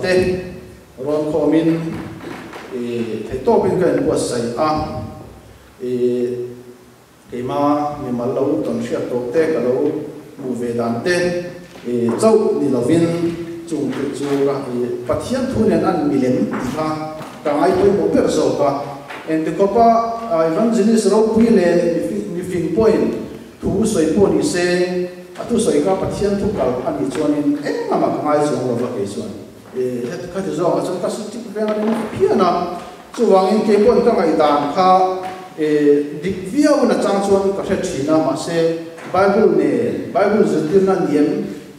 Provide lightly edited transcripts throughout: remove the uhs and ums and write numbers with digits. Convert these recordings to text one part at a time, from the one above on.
te ron khomin thei to bin kan ko sai a ke ma mi mal lo ton sia to te ka lo mu ve dan te chau ni lovin chung chu ka pathian thunen an milem ti kha ka ngai to mo per so ka en te ko pa evangelist ro pui le ni fin point thu soi po ni se atu soi ka pathian thu kal ani chuanin ma ma ngai so lo va ke chuan het ka te zo achon ka su ti ve ngani phiana chu wangin ke pon ka ngai dan kha dik via na chang chuan ka the thina ma se bible zitin na niam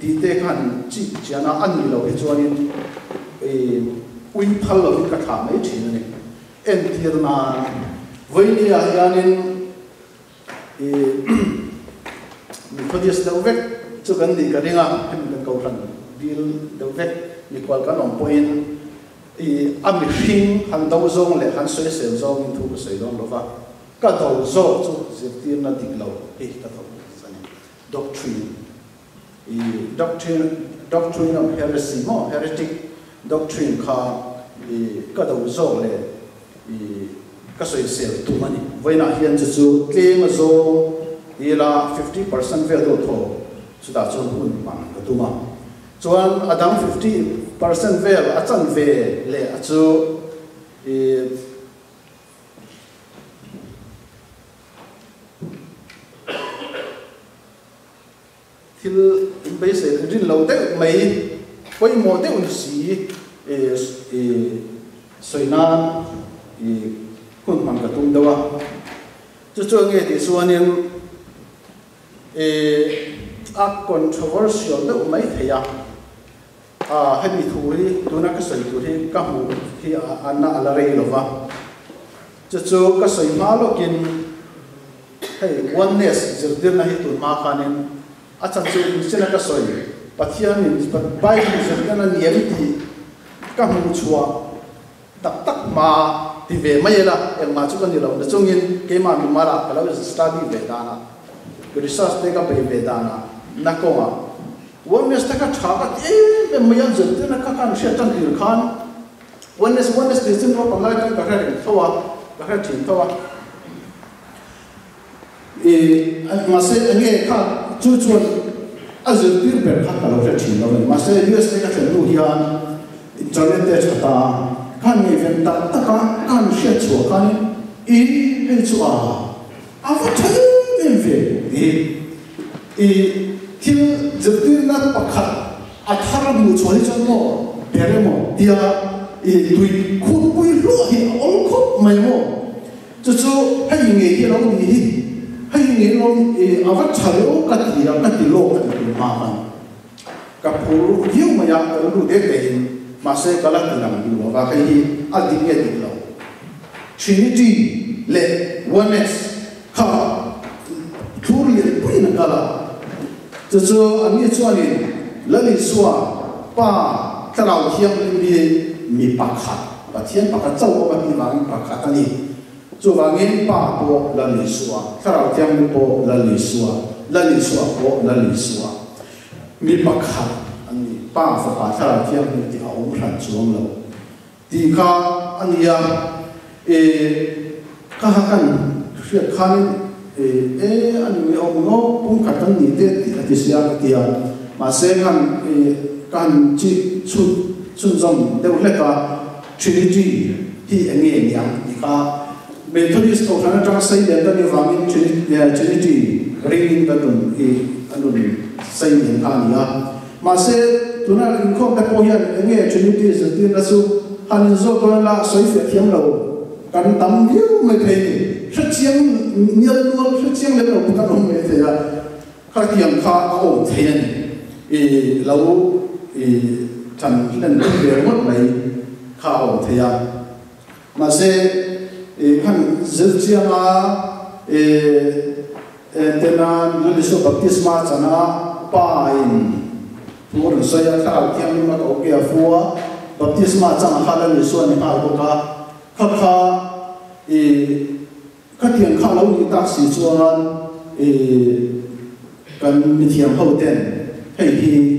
ti te khan chi chiana an ni lo he chuanin ui phal lo ka tha mai thina ni en tir na voini a yanin Methodist đâu vết cho gần đi cái này em cần cầu rằng deal đâu vết đi qua cái nòng point âm hình hàng đầu zong lệ hàng sợi sợi zong in thu sợi zong đó vậy cái đầu zong cho dịch tiền là định lâu cái đầu doctrine of heresy mo heretic doctrine kha cái đầu zong lệ cái sợi sợi tu mani vậy na hiện chu claim zong là 50% về độ thổ, chúng ta chọn hun bằng cái tu mà, chọn Adam 50% về, chân về lệ chú, thì bây giờ riêng lâu đấy mấy, với một đấy un sĩ, soi nan, hun bằng cái tu đâu à, cho nghe thì xuân nên controversial đó mấy thầy hay bị thù đi tôi nói cái sợi thù đi các hủ khi anh na là rây rồi va cho cái sợi má lo kín hay oneness giờ đến này tôi má khan nên chân chú xin cái sợi bắt hiện mình bắt bay giờ đến là niệm thì các hủ chùa tắc mà thì về mấy là em mà chú con đi lâu để chung in cái mà mình mà là cái lâu study về đa research te ka pe vedana nakoma oneness ta ka thaka em mayan jute na ka kan sia tan dir khan oneness te sin ro pamai ka ka rin thawa ka ka thin thawa ma se ange kha chu chuan azur tir ber kha ka lo re thin lo ma se us te ka chen lu hian internet te chata khan ni ven ta ta ka kan sia chu khan he chu a va thai em về thiếu dự tin là bậc khát thara mù chuối cho nó bể mò tia tùy khu quỳ lúa thì ổn khóc mày mò cho hay nghề thì nó gì hay nghề nó vắt trời ô cái gì lô cái gì mà cái phụ yêu mà ya cái lúa để bể mà sẽ cái là cái làm lúa và cái gì ăn đi nghe đi lô Trinity lệ oneness ha thu liền quỷ năng cả cho anh ấy cho nên lấy xóa ba cái nào hiếm mi bạc khát và thiên bạc khát châu có mi vàng bạc khát anh cho vàng em ba bộ lấy xóa cái nào hiếm bộ lấy xóa bộ lấy xóa mi bạc khát anh ấy ba phải ba cái nào hiếm thì ông thành xuống lâu thì cả anh ấy cái hàng việc khăn anh ông nó cũng cả tăng nhị tết thì sẽ kia mà sẽ can chỉ chun dòng đều là cả Trinity thì anh nghe nhàng thì cả Methodist tổ chức trang xây đến đây vàng Trinity ring bên đường anh xây những cái này mà sẽ tụi nó không có bao giờ anh nghe Trinity giờ tiên là số anh do tôi là xây việc hiếm lâu cần tắm hiếu mới thấy rất chiang nhiều luôn rất chiang lên đầu các ông ấy thì các tiệm kha ổn thiện lâu thành lần về mất mấy kha ổn thiện mà sẽ hắn rất chiang tên là lúc số baptisma chana pa in phù được xây ra khảo thiêng mà có kia phù baptisma chana khá là lịch sử này khá có khá các tiếng khá lâu như ta sử dụng cần bị thiềm hậu tên hay thì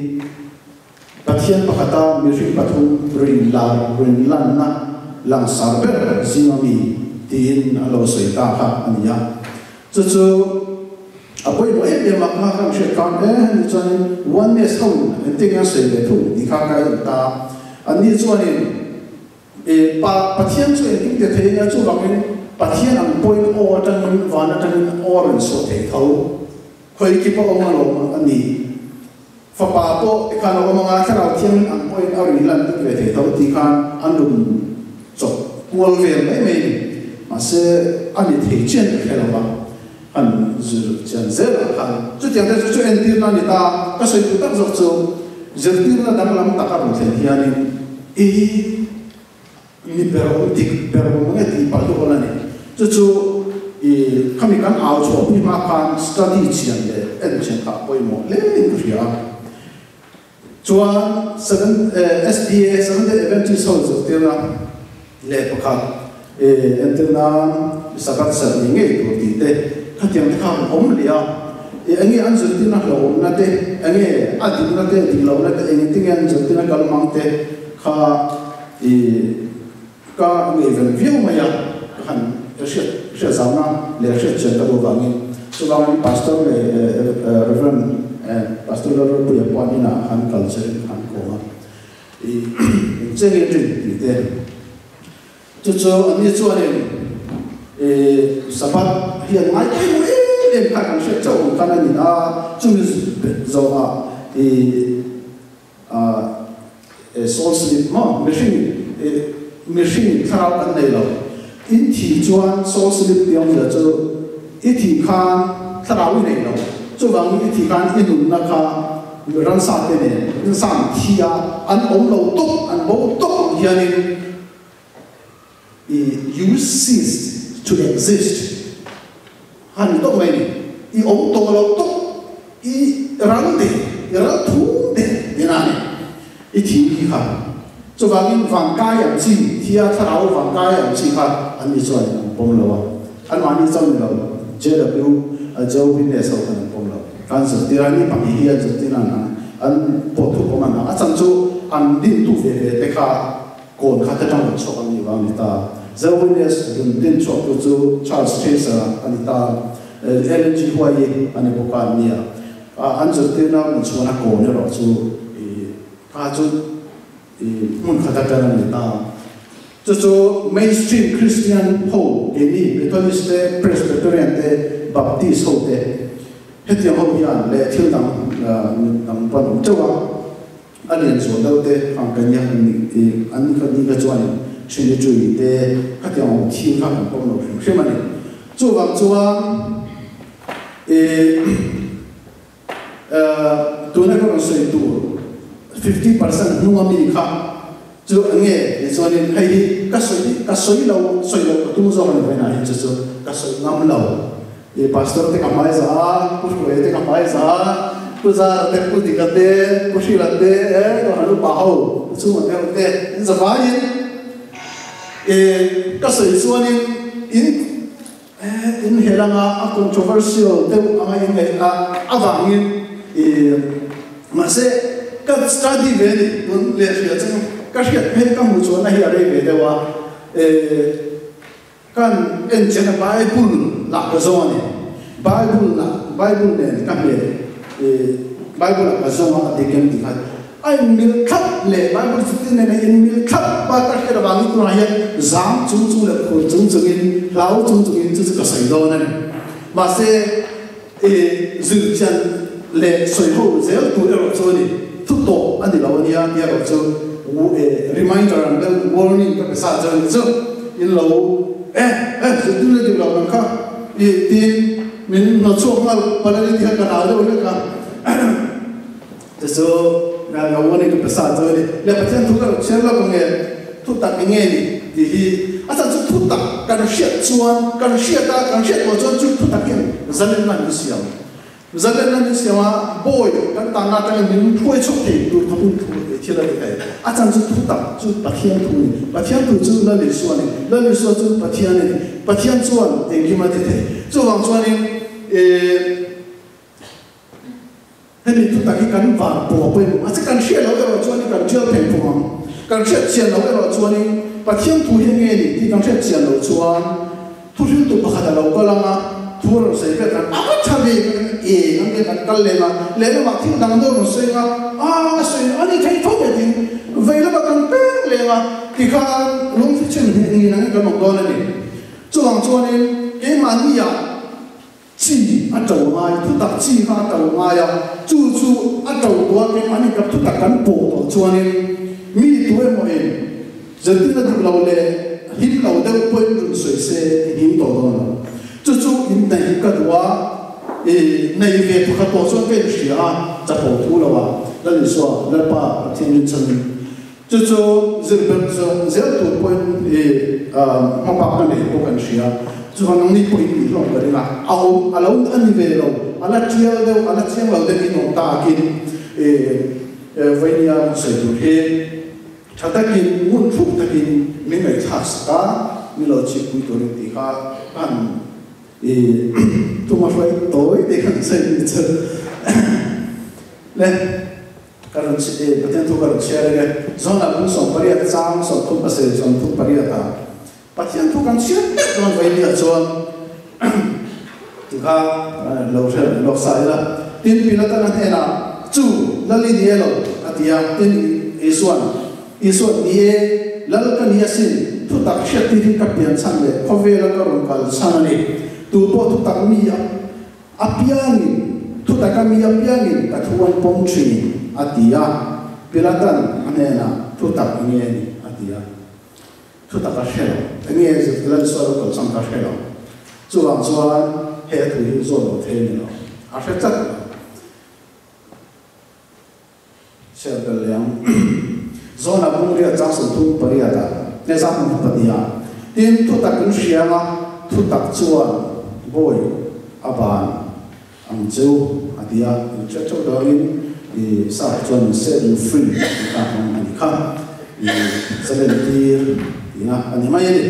bát pathian pakata miri pathum rin lan na lang sarber zingami tin alo soita kha ania chu apoi mo e makha kham she kan ni chan oneness hon entinga se le thu ni kha ka ta ani chuan e pathian chu en te theina chu bangin pathian ang point o tan wana tan orange so the thau khoi ki po ma lo ani fa pa po e kan o mga tharau thiam ang point au ri lan te the thau ti kan anum chok pual vel mai mà sẽ anh đi thấy chuyện được hay là bao anh dự chân dễ là anh chút tiền đấy chút anh tiền là người ta có sự tự tác dụng chung giờ tiền là đang làm tác động thế thì anh ý ini berbau mengenai di palu orang ini chút kami kan awal coba ni makan strategi yang deh encik tak boleh mau lain tu ya cuan SDA sebenarnya event itu soal tu lah lepas entena sakat sering itu kita yang kita omlia ini anjur tina lawan nate ini adik nate di lawan nate ini tinggal anjur tina kalau mangte ka event view maya kan saya sama leadership cerita bangun soalnya pastor reverend pastor punya puan ini kan culture kan koma jadi itu kita Cucu ini cuan ini, sebab yang lain ini kan saya jauh karena ni cuma jauh soal sedikit mesin terlalu aneh lah. Ini cuan soal sedikit yang jauh, ini kan terlalu aneh lah. Cuba ini kan itu nak rasa ini, rasa dia an omlau tok, an bau tok dia ni. You cease to exist. Han tok mai ni, om tok lo tok, rang de, rang thu de, ni thi ha. So bangin vang kai yang chi, thia tharau vang kai yang chi ha, an ni choi pom lo an mani chong lo, JW Joe ne so kan pom lo. Kan so tirani pang hi ya tina na, an potu pom na, a chang chu an din tu ve te kha kon kha ta tang so an ni wang ta. Zawiness din chok tu Charles Chaser anita LNG Huawei ane bukan niya anjur tina mencuana kone ro tu kaju mun kata kata nita tu mainstream Christian ho ini Methodist Presbyterian te Baptist ho te hetiang ho yan le thiu nam pan chawa alien so dau te angkanya ni an ka ni ka chuan现在注意的，他讲听他很帮助，什么呢？做多那个人水多 50% 努阿米卡，就你说呢？还水漏都做很多呢，就是水南漏，pastor te kamai sa，不是te kamai sa，不是te不地个的，不是了的，我还是把好，做我的的，你怎么样？các sự xuân in hệ là controversial đều anh ấy vàng mà sẽ các study về đi muốn liệt hiện trong các hiện hết các một số này ở đây về đâu kan enchen Bible là cái gì Bible này các Bible là cái gì mà để kiếm đi anh mil khắp lệ Bible tự này anh mil khắp ba các cái bằng itu này giảm chung là khổ chung in lão chung in chứ cái sợi đó này mà sẽ giữ chân lệ sợi hậu dễ tụi ở chỗ này thúc tổ anh đi lão nia đi ở chỗ reminder and warning các cái sao cho nên chứ in lão tự nhiên đi lão năng khác tin mình nói chung là bây giờ thì cái nào đâu nữa cả thế na ngawani ke pesat so ni le pathian thu ka cherla ko nge thu tak nge ni di hi asa chu thu tak kan shet chuan kan shet mo chuan chu thu tak ken zalen na ni siam boy kan ta na ta ni thoi chok ti tu thapun thu thila ti kai asa chu thu tak chu pathian thu chu la le suan chu pathian chuan engki ma ti the chu wang chuan ni hei mi thu ta ki kan va po pe mu ase kan shia lo ero chuan kan chial pen phum kan shia chian lo ero chuan pathian thu hi nge ni ti kan shia chian lo chuan thu rin tu pakhat lo kalanga thu ro sei pe kan a thabi e nge kan kal le ma thil dang do ro sei nga a sei ani thai tho be din veila ba kan pe le ma ti kan lung fi chen ni nang kan no don ni chuang chuan ke ma ni ya chi a tàu mai thu tập chi ha tàu mai à chu a tàu tua cái anh gặp thu tập cán bộ tổ chuan nên mi tuổi mọi em giờ tin là thu lâu lệ hít lâu đâu quên run sôi xe hít tổ đó chu in này cái đó này về thu tập tổ chuan cái gì à tập bộ thu lâu à đó là số là ba thiên nhiên chân chu giờ bên trong giờ tụ quên mà bác cái này cũng cần gì à chú hắn nông point đi lòng cái này ao alo anh về rồi ala chiang đâu ala chiang lâu đây cái nông ta kia vậy nha sử dụng thế chắc ta kia muốn phục ta kia mình phải thắt cả mình lo chịu quy tổ thì cả anh tụi mà phải tối để khẩn xây dựng lên cái đó chỉ bắt đầu thu cái share cái do là cũng sống bari at sang sống thu bớt sẽ sống thu bari at pathian thu kan share don vai ni chuan tikha lo sai la tin pilata na hena chu lali dielo atia tin isuan ni lal kan yasin thu tak shati ri ka pian sang le khovela ka ron kal sanani tu po thu tak mi apiani thu tak mi apiani ka thuan pom tri atia pilatan hena thu tak ni atia thu tak a shelo nghe dịch lần sau đó còn cái shelo chu ang chuan he thui zo lo the ni lo a she chat se bel yang zo na bung ria cha su tu paria da ne za mu padia tin thu tak kun shianga thu tak chuan boy aban ang chu adia cha chu do in sa chuan set you free ka ani kha seventy nga ani mai ni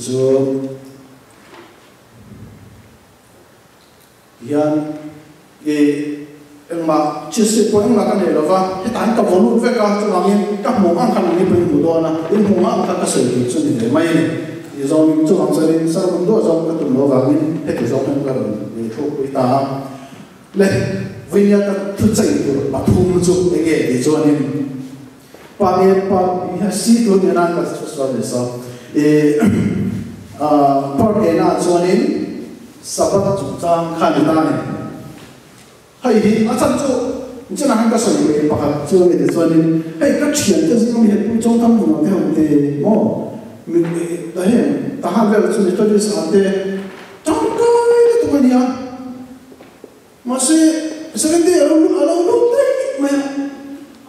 chu yan ma chi se po nga ka ne lova he tan ka volu ve ka chu angin ka mo ang kan ni pe mu do na in mo ang ka se ni chu ni mai ni zong chu ang se ni sa rum do zong ka tu lo ga ni he tu zong ka ni thu ku ta le vinya ka tu chai tu ma thu mu chu ge ni chu ni pa ya si tu ni na ka chu so ni so por ke na chu ni sabat chu chang khan ta ni hay hi a chan chu chỉ là cái sợi dây bạc chưa về để cho nên hay các chuyện cái gì cũng hiện trong tâm của theo thì mò mình đấy ta hai về cho nên tôi đi sang thế trong cái tụi mình à mà sẽ cái gì ở đâu đấy mà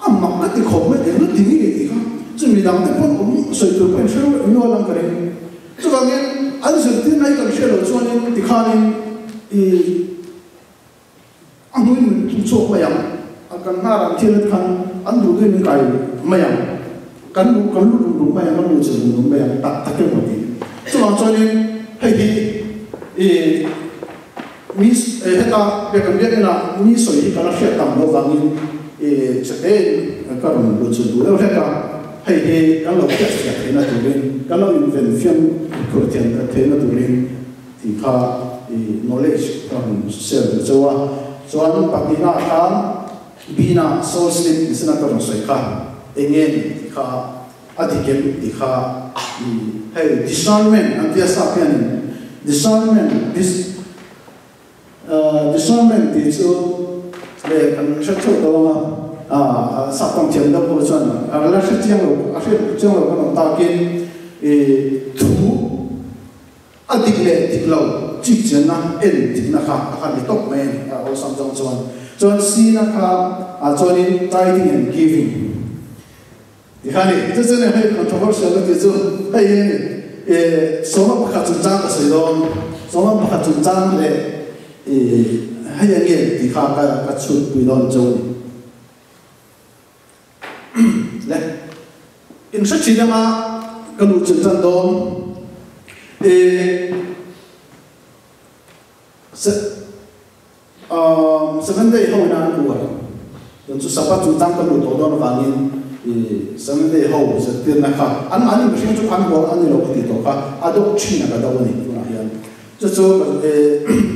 mặc cái thì khổ mấy cái nó thì nghĩ gì không chứ mình làm cái con cũng sợi dây bên sau nó làm cái này cho nên anh sợi dây này cái sợi dây cho nên thì khai nên anh nuôi mình chung số vậy kan haram thil khan an du din kai mayam kan lu mayam an lu chu mayam ta ke mo ti chuan in hei hi mi heta be kan be na mi soi hi kana hre tam lo wangin chate ka ron lu chu du lo heta hei hi kan lo ke sia thena tu rin kan lo inven fiam ko tian ka thena tu rin ti kha knowledge kan share chawa chuan pakina kha bina soul sleep isna ka rosoi kha engen kha adikem dikha hey discernment antia sapian discernment discernment is le kan chacho to ma sa tong chen da ko chuan la shi chiang lo ka ta kin thu adikle diklo chi chen na en dikna kha ni tok men o sam jong chuan John Cena ka John in tithing and giving. Ihani, itu jenis hal controversial itu hey, semua pakai tunjang kesedon, semua pakai tunjang le, hey yang ni dikhakai kacut bidon John. Le, insya Allah mah kalau tunjang dom, 7 day ho na ku don chu sapa chu tang ka lu to don wangin 7 day ho se tir na kha an ani machine chu kan bo an lo ti to kha adok china ka daw ni tu na hian chu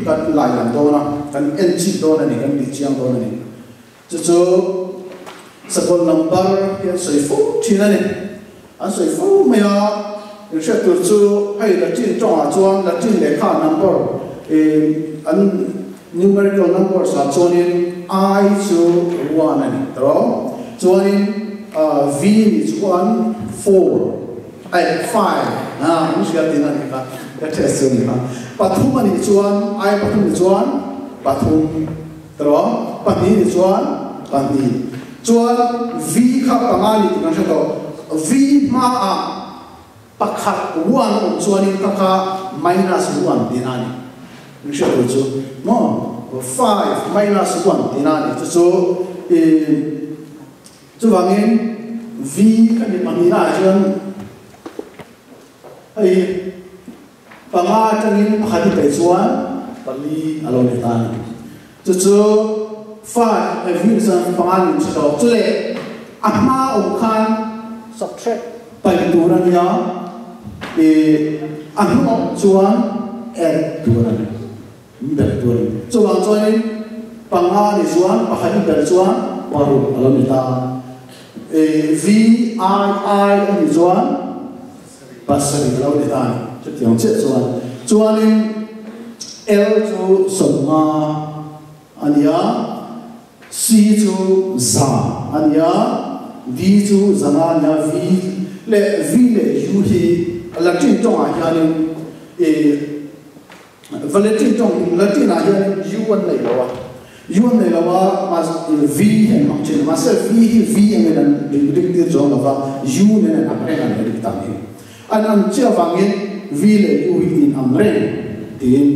kan lai lam do na kan en chi do na ni kan bi chiang do na ni chu sabon number ya soi fu china ni an soi fu me ya you should to chu hai la chin chong a chuan la chin le kha number an numerical numbers are chonin I to 1 and draw joining V is 1 4 5 mesti ati na ni ka test ni ka pathum ani chuan I pathum ni chuan pathum draw pani ni chuan pani chuan V kha pangani kan sa to V ma a pakhat 1 chuan in ka minus 1 dinani mesti to chu no 5 minus 1 dinani chu chu wangin V kan ni pangina chuan ai panga tangin pakhati pe chuan pali alone tan chu 5 V san panga ni chu chu le ama khan subtract pai turan ya anu chuan add turan ber turan chu wang chuan panga ni chuan pakhati ber chuan paru alone ta V I ni chuan pasari lo ni tan chu tiang che chuan L chu soma ania C chu za ania D chu zanga nia V le U hi latin tong a hian valetin tong latin a hian U1 nei lawa U1 nei lawa mas V hen mang chen mas V en dik dik zo lawa U ne na pre na dik ta ni an chia wangin V le U in amren tin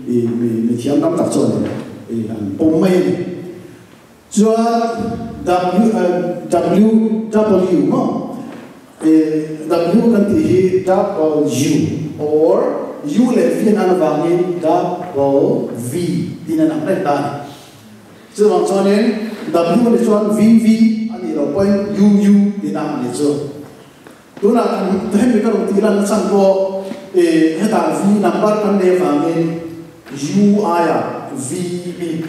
mi thiam nam tak chon an pom mai chuan W ma W kan ti hi W or U le V an wangin W tin an amren ta chu wang chuan W le chuan V ani lo point U din am ni chu tuna kan tem ka ro tilan sang ko heta V number kan le wangin U aya V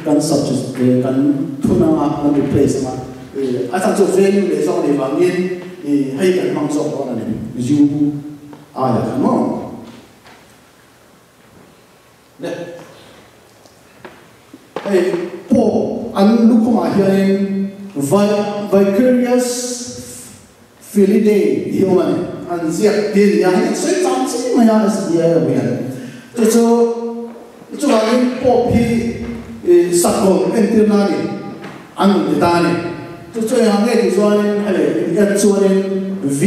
kan substitute kan tuna kan replace ma ata chu value le song le wangin hai kan mang so ko na ni U aya kan mo ne hey po an lu ko ma hian vicarious Filiday human and ziak din yang soi chang chi ma ya as dia wian chu wangin po phi sakko entirnani an ditani chu yang nge ti chuan hale ya chuan V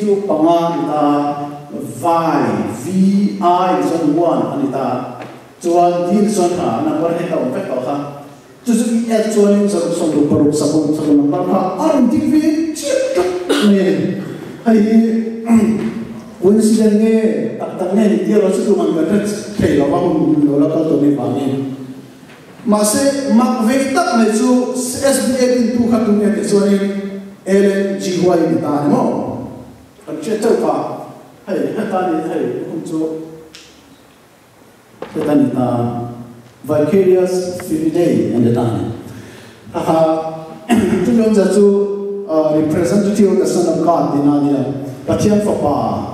chu panga ta V I chuan 1 anita chuan din chuan ha number he ta pe ta ha chu ya chuan som ru paru sakon number ha an dik vi hay coincident nge tak nge dia rasu tu man ka thei lo ma lo la ka to ni ba ni ma se mak ve tak ne chu SBA din tu kha tu ne te so ni LNGY ni ta mo kan che chau ka hay ta ni hay kum chu ta ni ta vicarious Filiday and the tan ha tu long za chu representative of the Son of God dinania patian fopa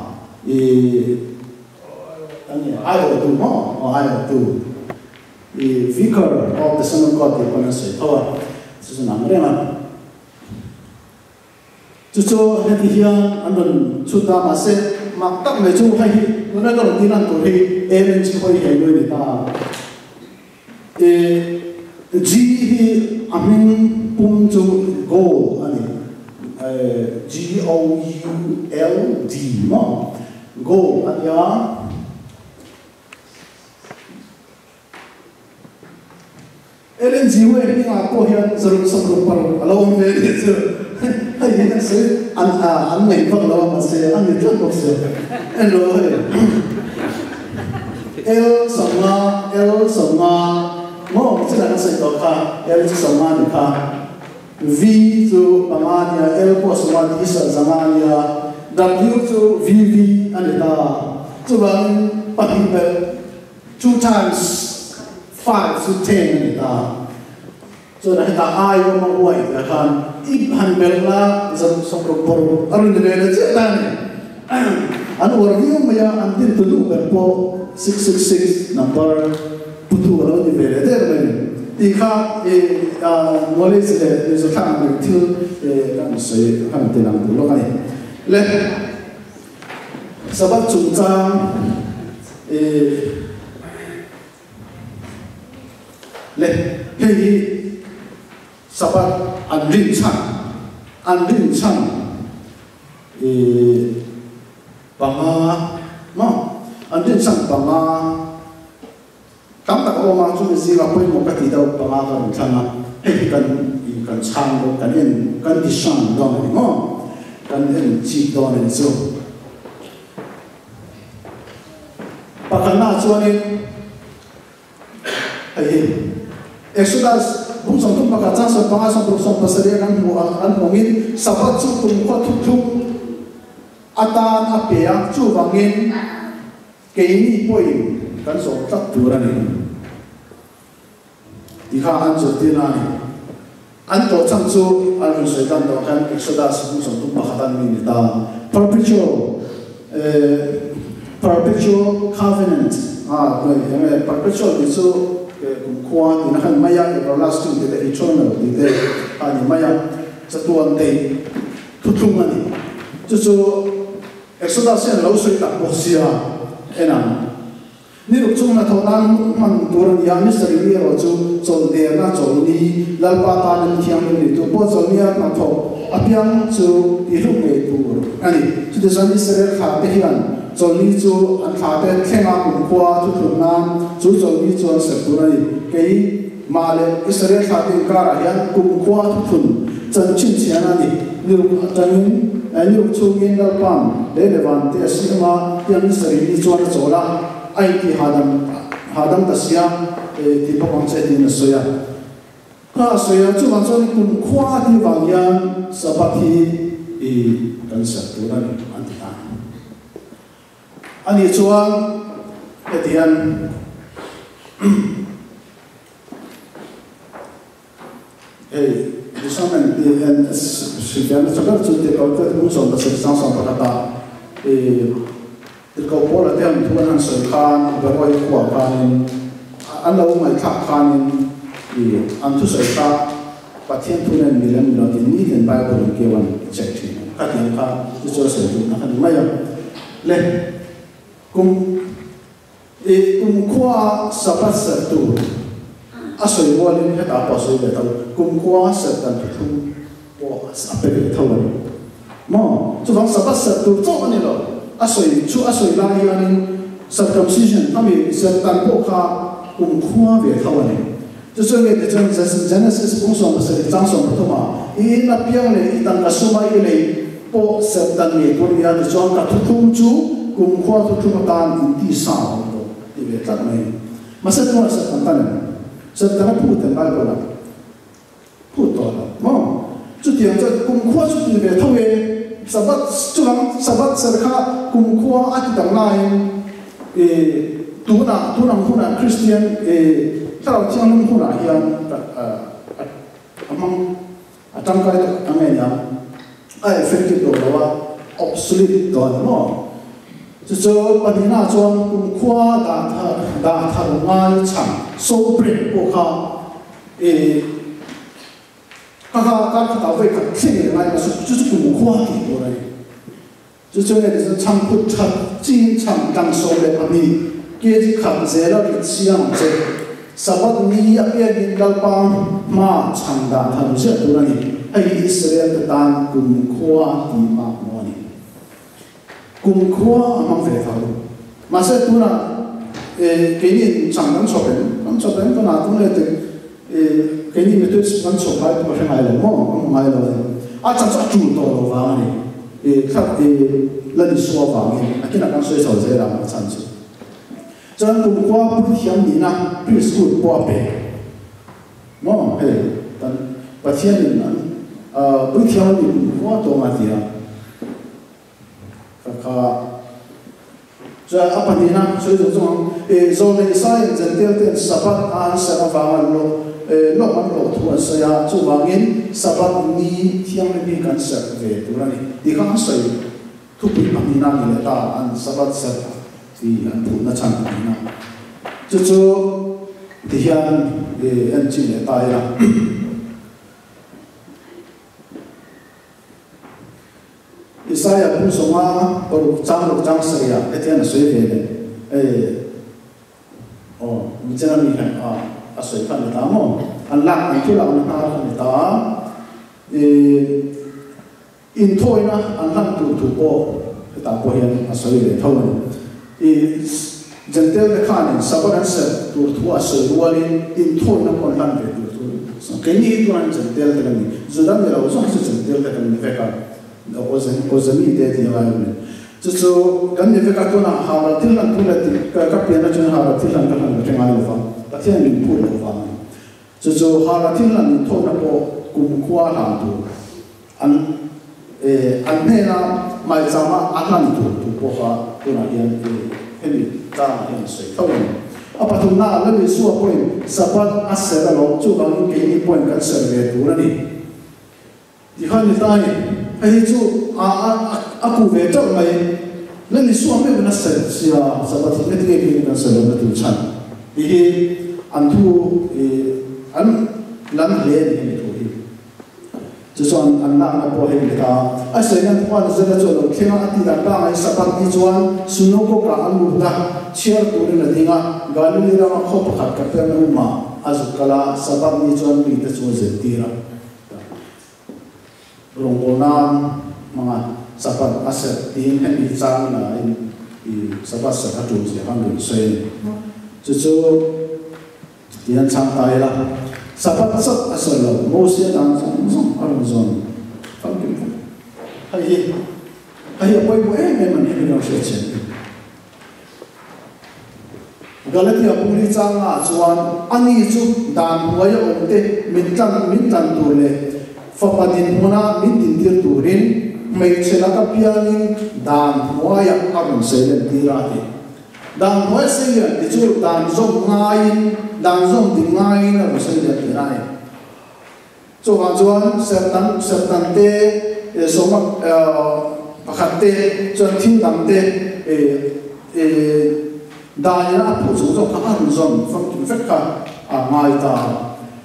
I02 mo or I02 vicar of the Son of God di panasai tawa susun amre ma chucho heti hian andon chuta ma se maktak me chu hai nuna ka dinan to hi LNG hoi hai lo ni ta G hi amin pum chu go ani GOULD mo go anya LNG we ni nga ko hian sarung sarung par alawang ve se hai na se an nei pa lawa ma se an ni tlo se L sama mo chỉ là cái sự đó cả L chỉ số mà cả V chu pangania L plus 1 is zamania W chu VV anita chu bang pahibe 2 times 5 to 10 anita so na hita ayo mo uai la kan ibhan bella zam sokro bor arin de le che tan an overview maya antin tulu berpo 666 number putu ro di vele der men ti kha knowledge le so kha me til kan se kan te lang lo kai le sabat chung chang le hei sabat an rin chang banga no an rin chang banga kam tak oma chu mi wa poi mo ka ti dau banga kan changa hei kan chang do kan di shan do ni mo kan en chi do ni zo pakana chuan hei Exodus bung som tum baka chang so panga som som pasari kan mu an mongin sabat chu tum kho thuk atan apea chu wangin keini poi kan so tak turani dikha an chu tinani an to chang chu an so dan do kan Exodus bung som tum baka tan mi ta perpetual covenant perpetual is so kwa ina kan maya everlasting the eternal the ani maya chatuan te thuthumani chu Exodus sen lo sui tak bosia ena ni ru chung na thonan man turan ya mystery ni ro chu chon de na chon ni lalpa ta ni thiam ni tu po chon ni na tho apiang chu i ru me tu ani chu de san Israel kha te hian chon ni chu an kha te thenga kum kwa thu thun na chu chon ni chu se tu rai kei male Israel kha te kara hian kum kwa thu thun chan chin chiana ni ni ru atanin ani ru chu ngin dal pam le lewan te asima yang Israel ni chuan chola ai ti hadam tasia ti pakang che tin soya ka soya chu man chon kum kwa ti wangyan sabathi e kan sa tu na ni anti ani chuan etian Disamen en sifyan sakar chu te kau te mu som ta se sang som ta ta il kau pola te am tuan an so khan beroi kwa khan an lo mai thak khan an tu sai ta pathian tunen milan lo ti ni den bible ke wan check thi ka ti kha chu so se tu na khan mai le kum kwa sabat sa tu asoi walin heta pa so be ta kum kwa sa tan thu po ape be thawani mo chu bang sabat sa tu cho ani lo asoi la yanin circumcision ami sa tan po kha kum kwa be thawani chu so ge de Genesis bung so sa chang so to ma i na piang le i tan ka suma i le po sa tan me por ya de chong ka thu chu kum kwa thu tan ti sa to ti be ta mai masa tu sa tan tan Setelah putan Bible lah, putan lah. Mau, jadi yang kumkuah jadi betul sabat serka kumkuah ada dalam lain. Tunang Kristian, kalau jangan huna yang amang tangkai tu angenya, efektif doa obsolete doa mau. Jadi pada cuan kumkuah dah ngai cang so break buka kakak tahu kan sini ngai masuk jadi kumkuah itu orang. Jadi ni cang put cing cang dan so le kami kerja kerja di siang je sabat ni apa yang galpang ma cang dah harus itu orang. Hai Israel tentang kumkuah di mana? kumkuah amang fe thalu masa tu na kini changdan chopen to na tu le te kini metode ban chopai to fa ngai mo ngai lo a cha cha chu to lo wa ni khat la di so wa ni akina kan so so ze la ma chan chu chan kumkuah pu hiam ni na preschool po pe mo he tan pathian in an pui thiam ni ko to ma tia ka ja apanina so zo zo le sai zentel ten sabat an sarawa lo lo man lo thu sa ya chu wangin sabat ni thiam ni kan sa ve turani di ka sai thu pi apanina ni ta an sabat sa ti an thu na chan na chu chu ti hian an chi le ta ya Isaya pun semua percang saya, etian sesuai dengan macam ni kan, sesuai kan kita mo, anak itu lah anak kita, into ina anak tu po kita po yang sesuai dengan jentel dekan sabar answer tu sesuai dengan into ina pun kan betul, kini itu kan jentel dekan ni, sudah ni lah usah jentel dekan ni kan. Ozami dia dia lain. Jadi kan dia kata nak haratil nak pula kapian nak jangan haratil nak kan jangan lupa. Tapi yang ni pun lupa. Jadi haratil nak ni thon nak kumkuah lah tu. Anhena mai sama akan tu poha tu nak yang ini tak yang sesuai. Apa tu nak lebih suap poin sabat asal kalau tu kalau ini poin kan serve tu ni. Jika ni tanya itu aku betul mai, lalu suami benar saja sahabat ini dia pilih sahabat itu can. Ini antu lam lian ini tu. Jadi anak boleh kita. Asalnya tuan saya jual kena hati datang sahabat ini jual sunoko kan mudah share turun nantinya galu ni ramah kau pakai kerja rumah azukala sahabat ini jual kita jual zetira. Rombongan mga sahabat aset din yang dicang na sahabat sehat juga orang Indonesia. Jadi dia santai lah. Sahabat asal lah, mesti dan orang zon. Hai apa memang ini orang Indonesia. Galatia puli cang acuan ani itu dan wajah onte mintan tule. Fapadin muna mintin dir turin may chenaka pianin dan muaya arun selen tirati dan muaya selen itu dan zong di ngain arun selen tirati so ajuan sertan te somak pakate juan tindam te dan yang apa zong arun zong fakir fakka ngai ta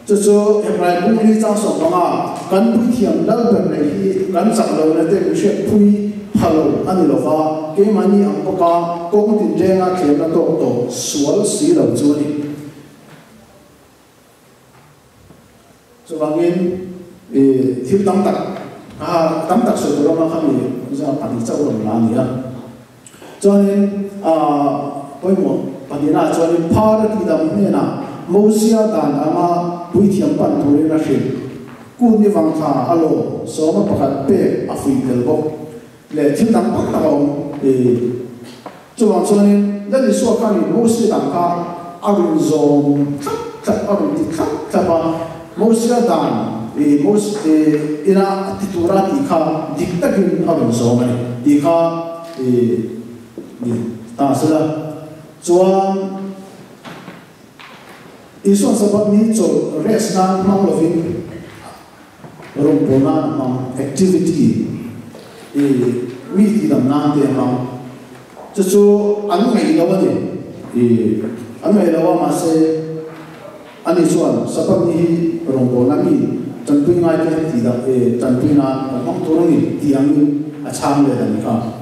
jadi Hebrai pun ini jangan sokongan kan putih dal bernai kan saklau nanti mesti pui halau ani lofa kemani ampaka kong tinjenga kena to sual silau juni sebangin til tamtak saudara kami jangan panik jauh lagi ya jadi poimo padina jadi par tidak mena Malaysia dan ama buitiam pan turin nasi, kuni wangsa alo, semua pakat pe Afrika lebok, le cinta pak tahun, cuman soalnya dari suakan Malaysia dan ka arun zon, arun tikap, apa Malaysia dan ina tituran ika diktakin arun zon ni, ika sudah, cuman isu sebab ni so res na mang loving rompona mang activity mi tidak nanti mang cucu anu ngai lawa ni anu ngai lawa masih ani soal sebab ni rompona mi tentu ngai tidak tentu na mang turun ni tiang ni acam le dan ka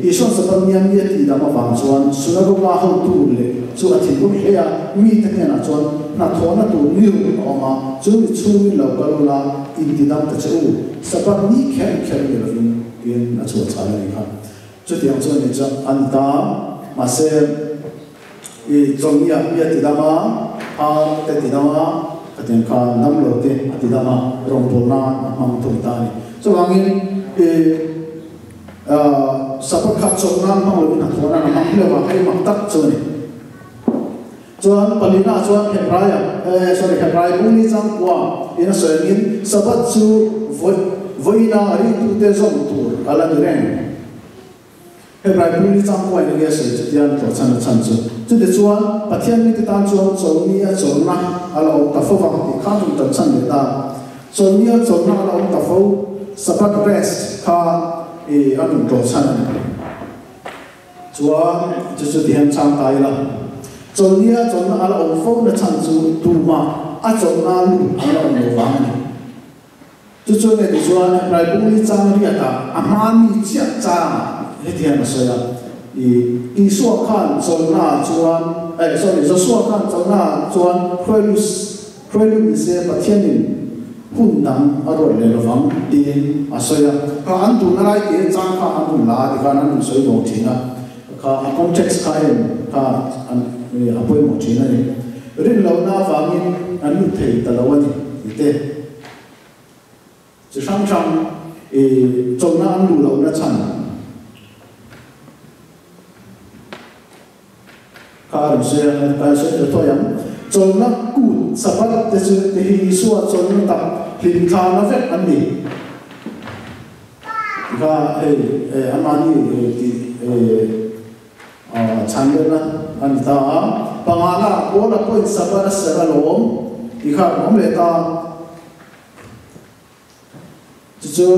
isu sebab ni ambil tidak mau bangsuan sudah berlalu tu le so atin ko kaya mi takena chon na thona tu niu oma chu chu lo kalula indidam ta chu sabat ni khen ni rovin in na chu chala ni kha chu tiang chu ni cha anta ma se chong ya tidama ha te tidama katen ka nam lo te tidama rompona mang tu ta ni so angin sabat kha chong na mang lo na thona na mang le wa kai mang tak chu ni chuan palina chuan Hebrai bungni chang kwa ina soengin sabat chu voina ri tu te zong tur ala reng Hebrai bungni chang kwa ina se chutian to chan chu de chuan pathian mi tan chuan chawni a chawna ala ta fo wang ti kha tum tan chan le ta chawni a chawna ala ta fo sabat rest kha e anum to chan chuan chu dian chang tai la Zonia zona ala ofo na chanzu tuma a zona lu ala no wang chu chu ne chuan rai bungni chang ri ata amani chia cha hetian soya i suwa khan zona chuan zo suwa khan zona chuan khroilu se pathianin hundam aro le lovang tin asoya ka antu na rai ke chang kha antu la di kan an soi mo thina ka context khain ka apoi mo china ni rin lo na wangin anu thei talawani ite chi sang chona anu lo na chan ka se to yam chona ku sabat te chu te hi suwa chona ta hin kha na ve ani ka amani changgana anita pangala bola point sabara seralom ikha omleta chu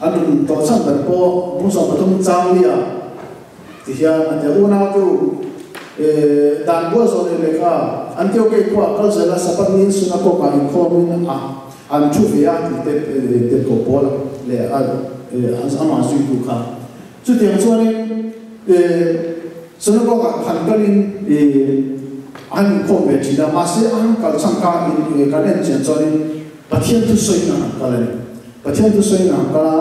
anun to chang ber po muso patum changlia tihian ante una tu dan bo so le ka antio ke ko kal zela sapanin suna ko ka ko min an chu via te ko bola le an ama su ku ka chu tiang chuan Sono ko hankalin an ko be chida mase an kal changka in kanen chen choni pathian tu soina kala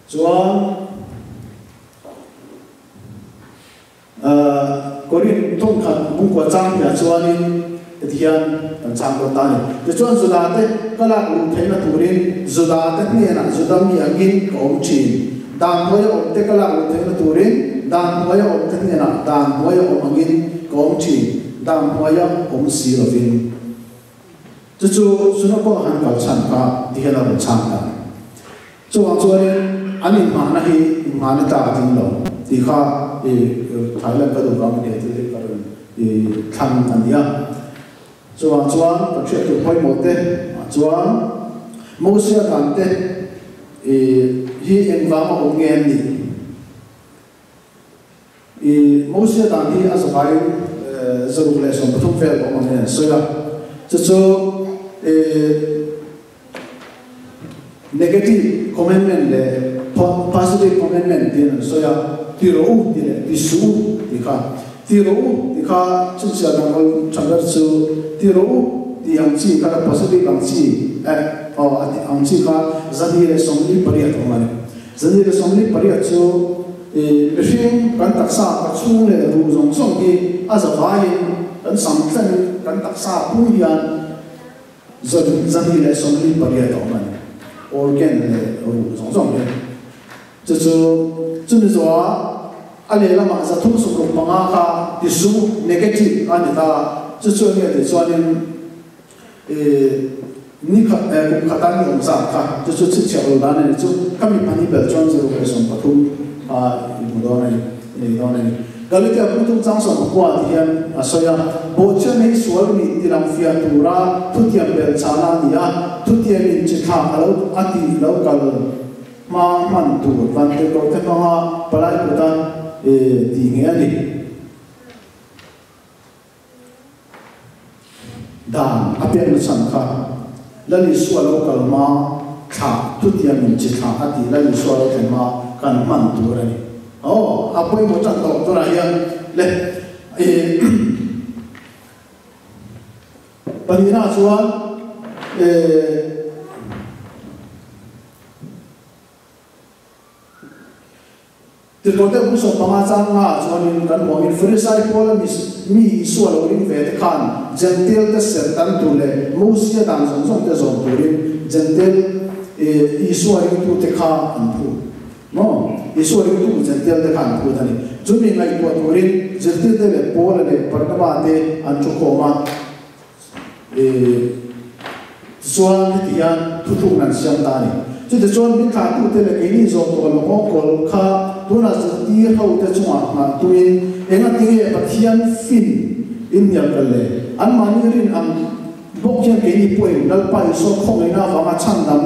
chuan korin tong khan bung ko chang ya chuanin thian an chang ko ta ni chuan zudate kala lu theina turin zudate ni na zudam ni angin ko chin dan moya om te kala lu theina turin dan moya om te ni na dan moya om angin ko chin dan moya om si lovin chu suno ko han kal chan ka dihela ro chang ta chuan chuan ani ma na hi ma na ta ding lo ti kha Thailand ka do kam ne te ka thang ania chuan ka thre tu hoi mo te chuan mosia kan te hi engwa ma ongem ni mosia dan hi asbai zaru le som pathum fel ko ne soya chu negative commitment le positive commitment din soya tiro tisu tika chunsia nangol chandar chu tiro ti angchi kala positive angchi angchi ka zani le somli pariat omani zani le somli pariat chu machine kan taksa ka chung le ru zong zong ki azawai kan samtlan kan taksa puyan zani le somli pariat omani organ le ru zong zong le chu zo ale lama za thum su ko panga ka tisu negative ani ta chu ne de chuanin ni khatan ni om sa ka chu chho da ne chu kami pani bel chon zero person pathum ni galite aputum chang som kwa dian asoya bocha nei sual ni tiram fia tura thutiam bel chana dia thutiam in chitha alo ati lo kal ma man tu van te ko te ma palai putan ti nge ani dan apian san kha lali sual kal ma tha thutiam in chitha ati lali sual te ma kan man tu rani apoi mo chan to ra yan le panina chuan Tilkote buso pangachang nga chuanin kan mo in frisai pola mi sual orin ve khan gentle te sertan tu le mosia dan song te zong turin gentle isual tu te kha anpu no Isu ring tu Gentile de kan tu tani jumi ngai ko turin Gentile de le Paul le Barnabas de Antiochoma Zuan tian tutung nan siam tani chu de chuan min kha tu te le ke ni zo to lo kol kha tu na ti ho te chunga ma tuin enga tinge pathian fin in ya kale an mani rin am bok hian ke ni poin dal pai so khong ina wa ma chang dam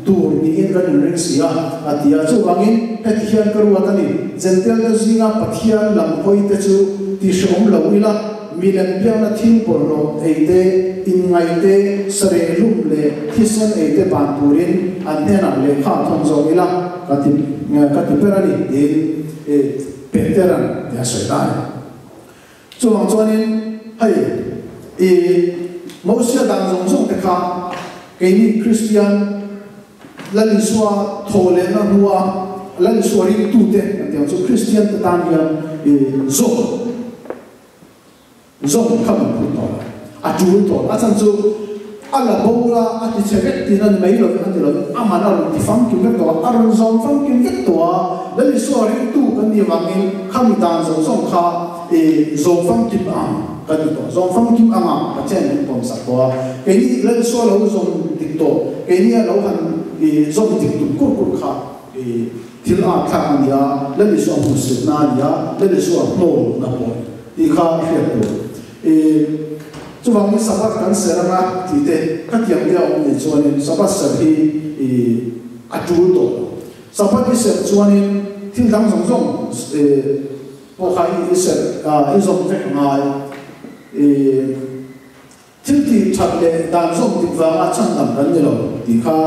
tur ni in ran ring sia atia chu wangin pathian karu atani Gentile de zinga pathian lam hoi te chu ti shom lo ila milen piang na thing por lo eite in ngai te sare lum le thisen eite ban purin an hena le kha thong zo ila kati perani e peteran ya soidan chuang chuanin hai e mosia dang zong zong te kha keini Christian lali suwa thole na huwa lali suwa ri tu te ante chu Christian ta tan ya zong kam pu to a chu to a chan chu ala bola a ti cheve ti nan mai lo an ti lo amana ti fam ki me to aron zong fam ki me to lali suwa ri tu kan ni wangin kham dan zong kha zong fam ki am kan to zong fam ki am pa chen pom sa to ke ni lali suwa lo zong ti to ke ni lo han zong ti tu kur kha til a kha ya lali suwa mu se na ya lali suwa no na po ti kha he to chuang ni sabat kan seranga ti te katiam dia om ni chuanin sabat sabi atu to sabat ni ser chuanin thil dang song song po khai ser izom vek ngai thil ti that le dan som ti wa chan dam kan ni lo ti kha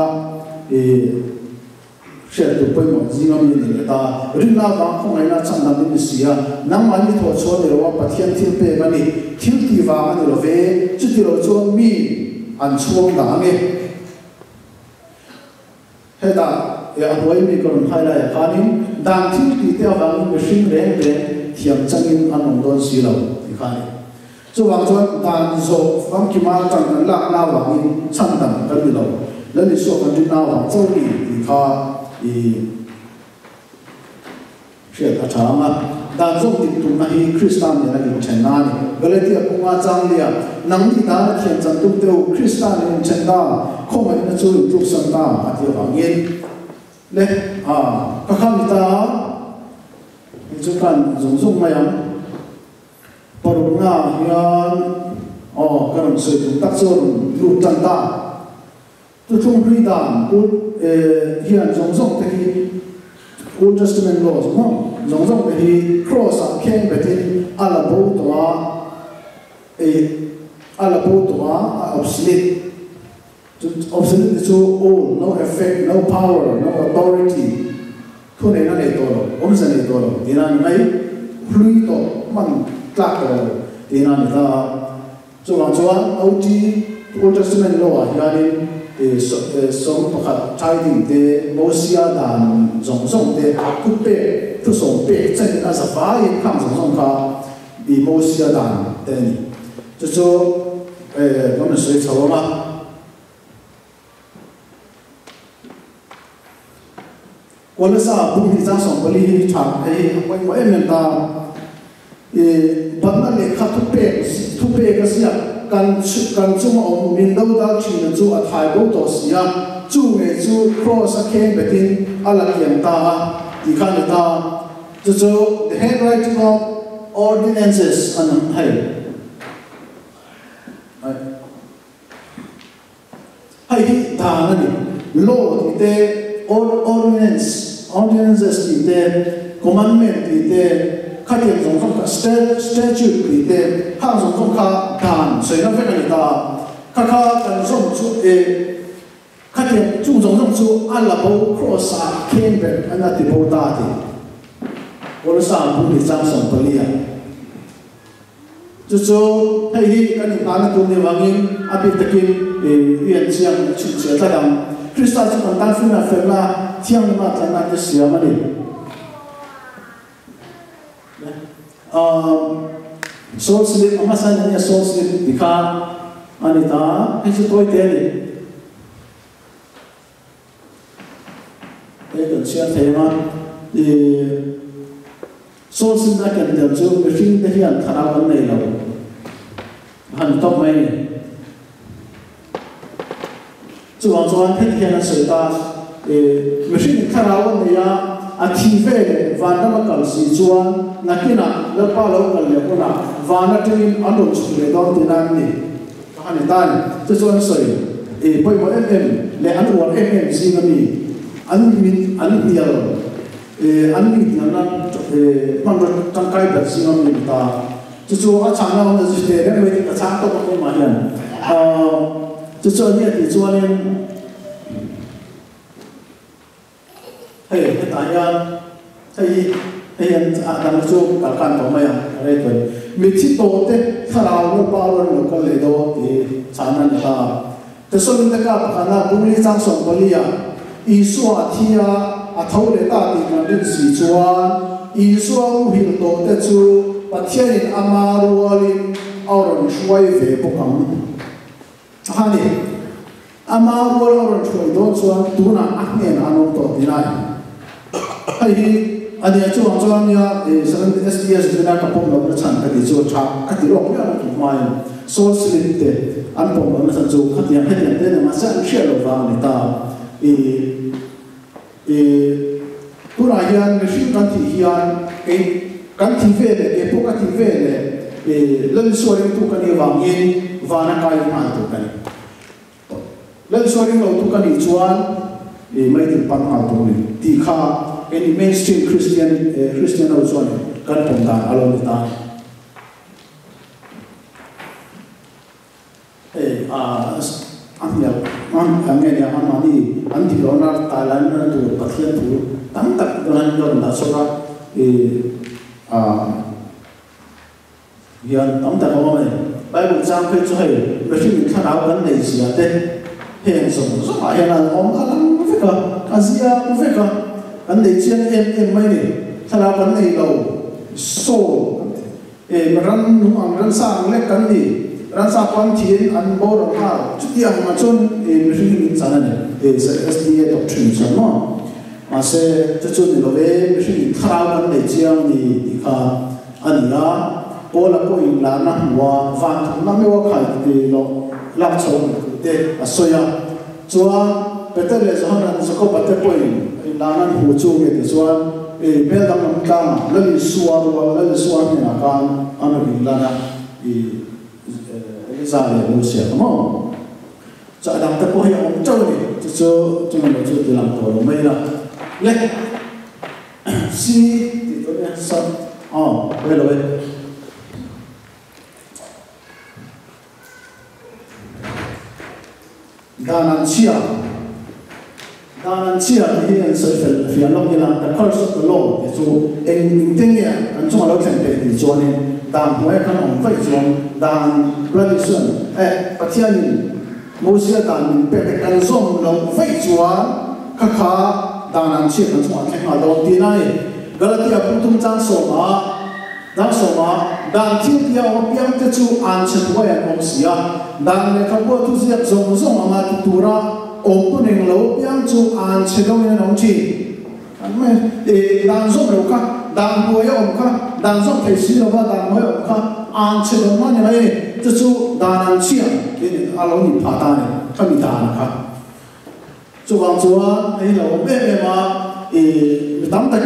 share to poi mo zinga mi ni ta rina ba khong ai na chan dam ni sia nang mani tho cho de wa pathian thil pe mani thil ti wa ani lo ve chu ti lo chuan mi an chuang da nge he da ya boi mi kon hai lai khanin dan thil ti te wa mi machine reng le thiam changin anong don si lo ti khani chu wang chuan dan zo fam ki ma chang nan la na wa mi chan dam kan ni lo le ni so kan ri na wa chau ni ti kha chuyện ở chỗ mà đàn dòng tình tụng này Christian này là những chân nani vậy thì cũng nga trang lia nắm đi đá thiền chân tụng tiêu Christian này những chân đá không phải là chú tụng sân đá mà tiêu vàng yên đấy các khám ta chúng ta dùng mày ăn bảo đúng là hiện cái đồng sự chúng ta dùng lụt chân đá tôi không biết đàn hiện dùng thì Old Testament laws, no? Zong he cross a king betin alabo toa obsolete. Obsolete is old, no effect, no power, no authority. Kune na le tolo, omsa le tolo. Dinan mai hlui to man tlak to. Dinan ta chuan Old Testament law yanin som pakhat tiding de mosia dan zong de ku pe tu som pe chen as a fa in kam zong ka bi mosia dan de ni chu kon sui chawa ma kon sa bu ni za som bali ni thang ai wai mo em ta ban na le kha tu pe ka sia kan chu ma min do da chi na chu a thai bo to sia chu nge chu cross a khen betin ala kiam ta ti khan ta chu the handwriting of ordinances an hai hai ta na ni law ti te ordinances ti te commandment ti te katiam zong zong ka statute ti te ha zong zong ka dan soi na fe ta ka kan zong chu katiam chu zong zong chu ala bo cross a ken be ana ti bo ta ti ko sa bu ni sang song palia chu hei kan ni ta tu ni wangin api takin yan chiang chu che ta dam Krista chu kan ta fu na fe la chiang ma ta na te sia ma ni soul sleep amasan niya soul sleep dikha anita hisu toy teli kan siya tema số sinh ra kiện điều chú cái phim thể hiện khả năng vấn đề nào hẳn top mấy chú hoàng cho anh thể hiện là sự ta cái phim khả năng vấn đề à thi về và nó mà cần sử dụng là cái nào nó bao lâu cần liệu có nào và nó trên anh đồng chụp để đón tiền ăn đi anh này ta chú cho anh sợi bây giờ để anh uống gì mà đi anh nhiều anh bị nhớ là bằng trong cái vật gì mà mình ta chú ở trong đó là gì đấy mấy cái sáng tôi có mà hiện chú như thì chú nên hey cái tài hey anh đang chú cả căn phòng mày đấy thôi mình chỉ tổ thế khá là nó bao nó có lẽ đó thì sáng nay ta thế số mình ta cả là bung đi trang sống có lý à Isua thia a thâu le ta ti man din si chuan Isua hil to te chu pathianin amarualin auron shuai ve pokam hani amarual auron shuai do chuan tuna ahnen anon to dinai ai ani chu ang chuan ya sanan SDS dina ka pom lo chan ka ti chu tha ka ti ro ya tu mai so slim te an pom lo na chu ka ti han te na ma sa shelo va ni ta tu ra hian machine kan thi hian kan thi ve le po ka thi ve le len soaring tu kan wangin vana kai man tu kan len soaring lo tu kan I chuan mai tin pan ha tu ni ti kha any mainstream Christian lo chuan kan pom dan alon ta anh nghe nhà anh nói đi anh thì đó là tài lanh nó từ bậc thiên thủ tăng tắc đó là nó là số đó hiện tăng tắc đó này bài buổi sáng phải cho hay bởi vì mình khá áo vấn đề gì à thế hiện sống rất là hiện là ông khá lắm có phải không Asia có phải không vấn đề chuyện em mấy này khá áo vấn đề đầu số mà rắn đúng không rắn sang lấy cái gì rắn sa quan thiên anh bố rồi ha chút tiền mà chôn mình sản này sẽ SDA doctrine sao mà sẽ chôn thì nó về mình khao vấn đề chiang thì anh ya bố là bố in là nằm hoa vàng thằng năm mươi khai thì nó làm chồng để soi à chúa better là sao là sao có better bố in là nằm hồ châu cái thì chúa bây giờ mình cam lên xua thì là cam anh mình là ra để mua xe đúng không? Cho đằng ta có hiệu ông châu này, cho mình nói chuyện làm tổ mấy là lên, si thì tôi nghe sao? Đây là bên đa năng chia thì hiện sẽ phải phiền lắm như là the curse of the law thì chú em tiếng nghe anh chúng ta nói chuyện về thì cho nên đàn huệ khăn ông phải chọn đàn religion bắt thiên mô sĩ đàn bè căn dòng lòng phải chọn các khá đàn anh chị anh chúng ta thấy mà đầu tiên này Galatia putung trang số mà đàn thiên tiêu biang cái chú an chân huệ ông sĩ đàn này các bộ tu diệt dòng mà tu ra ông nên lâu biang chú an chân đông nên ông chị đàn dòng lâu cả đàn huệ ông cả đàn dòng phải xí đâu đàn huệ ông cả an chân đông mà như này cái chú đàn anh chị cái alo ni phá ta này cái mi đàn cả chú hoàng chúa ấy lâu bé mà tắm tay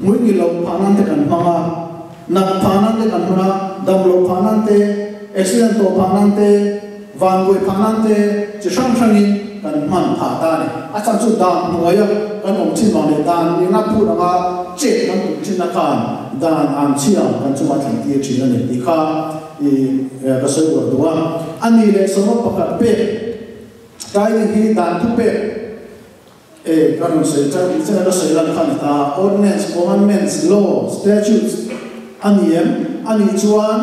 mỗi người lâu phá năng thế cần phá nạp phá năng thế cần phá đâm lâu phá năng thế accident to phá năng thế van người phá năng thế chỉ sang sang đi cần man phá ta này sang chút đàn người cần ông chín vào này đàn những nắp phụ là chết cần ông chín là can đàn ăn chia cần chúng ta thành tiêu chí này đi khá cái số của đó anh đi lấy số một bậc bê cái này đàn thu bê kan say cha ka say lan khan ta ordinance commandments law statutes ani chuan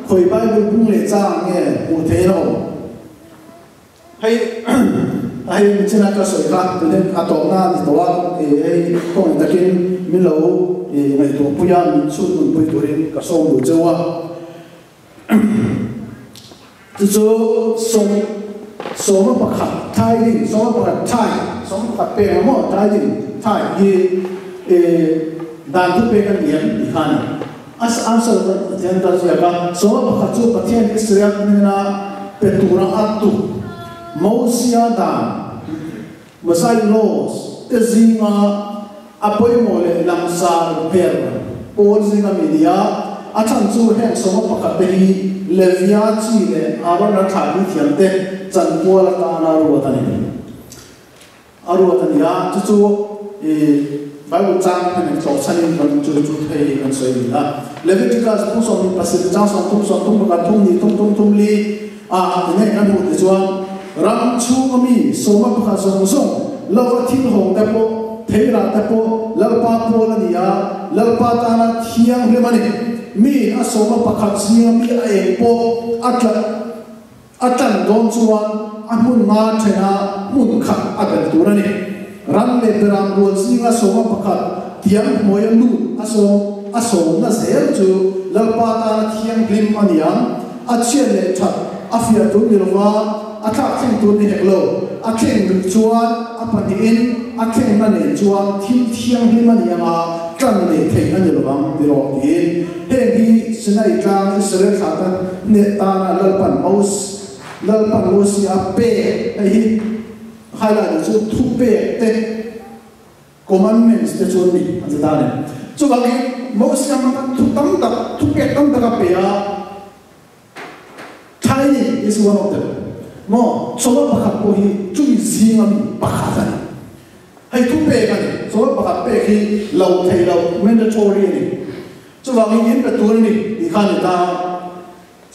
khoi bible bung le cha nge u the no hay chena ka soi ka ten atom na ni towa ko takin min lo ngai to puya min chu nun pui turin ka som du chewa chu số pakhat thai đi số pakhat thai số pakhat pe mo thai đi thai hi dan tu pe kan yam dikhana as answer jan ta jaga so pakhachu pathian Israel na petura atu Mosia dan masai los tezinga apoy mole lamsar per or zinga media achan chu hen so pakhatehi levia chile arona thani thiante chan pola ta na ruatani ya chu Bible trang kan cho chanin kan chu thei kan soi la Leviticus pu som ni pasir chang som ka thum ni thum li ne kan mu de chuan ram chu mi soma pakha song lawa thil hong ta po theira ta po lalpa po la dia lalpa ta na thiang le mani mi a soma pakha siam mi a e po atlan don chuan amun ma thena mun kha agal turani ram le beram ro singa soma pakhat tiang moya lu aso na zel chu lalpa ta na thiang lim aniam a chen le tha afia tu nirwa atha thing tu ni heklo a kheng ru chuan a pani in a kheng na ne chuan thil thiang lim aniama kan le thei ani lawam biro in he hi sinai tlang Israel khatan ne ta na lalpan mosia pe hi highlight chu thu pe te commandments te chu ni anjadane chu bangi mosia ma thu tam tak thu pe tam tak pe a tiny is one of them mo soba pakhat po hi chu zinga mi pakhat hai thu pe kan soba pakhat pe hi lo thei lo mandatory ni chu bangi in pe tur ni ni khan ta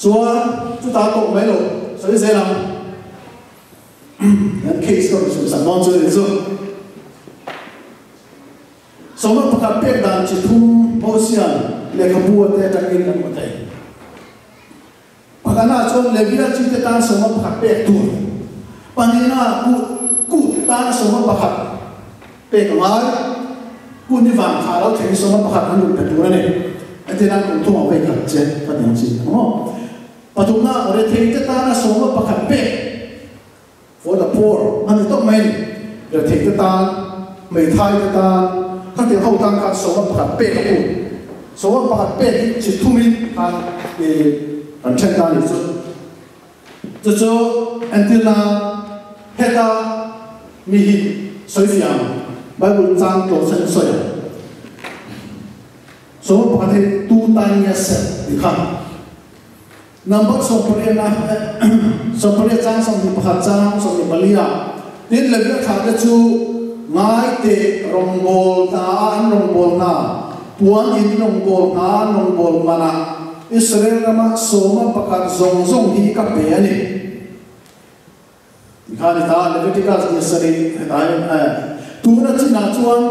chu ta to mai lo sai sai lam and case ko su sa mon chu so soma pakhat pe dan chi thum posian le ka bu te ta in na mo tai pagana chon levia chi te ta soma pakhat pe tu panina ku ta soma pakhat pe ngai ku ni van kha lo thei soma pakhat an lu pe tu ne ate na ku thuma pe ka che ka ding chi mo patumna ore thei te ta na soma pakhat pe for the poor and the top men the take the tan mai thai the tan ka te hau tan ka so pa pe ku so pa pe chi thumi kan an chen tan ni so until now heta mi hi soi fiam Bible trang to chen soi so pa te tu tan ya se di khan number so pare na so pare chang som ni pakhat chang som ni balia tin levia kha te chu ngai te rongbol na puan in rongbol mana Israel ma soma pakhat zong hi ka pe ani khani ta Leviticus ni sari tu na china chuan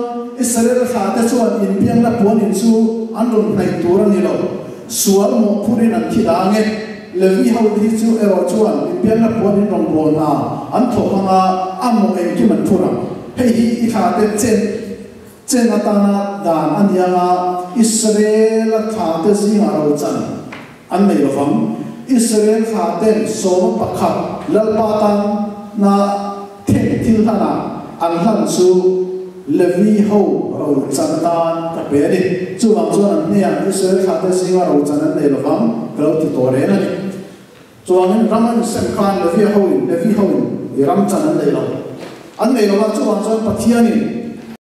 Israel kha te chuan in piang na puan in chu an ron nai tur ani lo sual mo phurin an thidange levi ho di chu ero chuan pian na pon in rong bol na an thokanga amo en ki man thura hei hi I kha te chen atana dan anianga Israel kha te zinga ro chan an nei lofam Israel kha te so pakhat lalpatan na theng thil hana an han chu levi ho ro chan tan ta pe ni chu wang chuan an nia Israel kha te zinga ro chan an nei lofam klo ti tore na chuan raman sem khan levi ho in ram chan an nei lo chuan pathianin